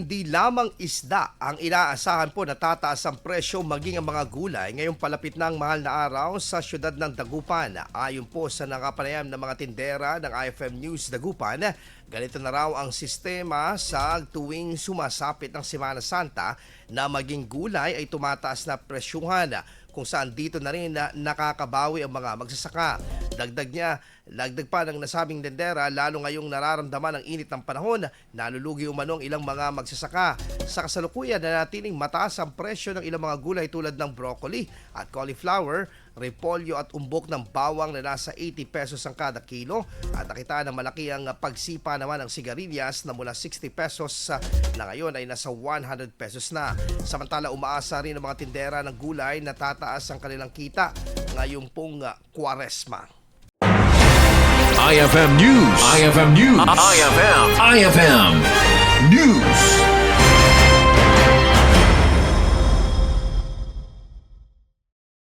Hindi lamang isda ang inaasahan po na tataas ang presyo maging ang mga gulay ngayong palapit na ang mahal na araw sa siyudad ng Dagupan. Ayon po sa nakapanayam ng mga tindera ng IFM News Dagupan, ganito na raw ang sistema sa tuwing sumasapit ng Semana Santa na maging gulay ay tumataas na presyuhan, kung saan dito na rin na nakakabawi ang mga magsasaka. Dagdag pa ng nasabing tindera, lalo ngayong nararamdaman ang init ng panahon, nalulugi umanong ilang mga magsasaka. Sa kasalukuyan, nanatiling mataas ang presyo ng ilang mga gulay tulad ng broccoli at cauliflower, repolyo at umbok ng bawang na nasa 80 pesos ang kada kilo, at nakita ng malaki ang pagsipa naman ng sigarilyas na mula 60 pesos na ngayon ay nasa 100 pesos na. Samantala, umaasa rin ang mga tindera ng gulay na tataas ang kanilang kita ngayong pong Kwaresma. IFM News. IFM News. IFM News.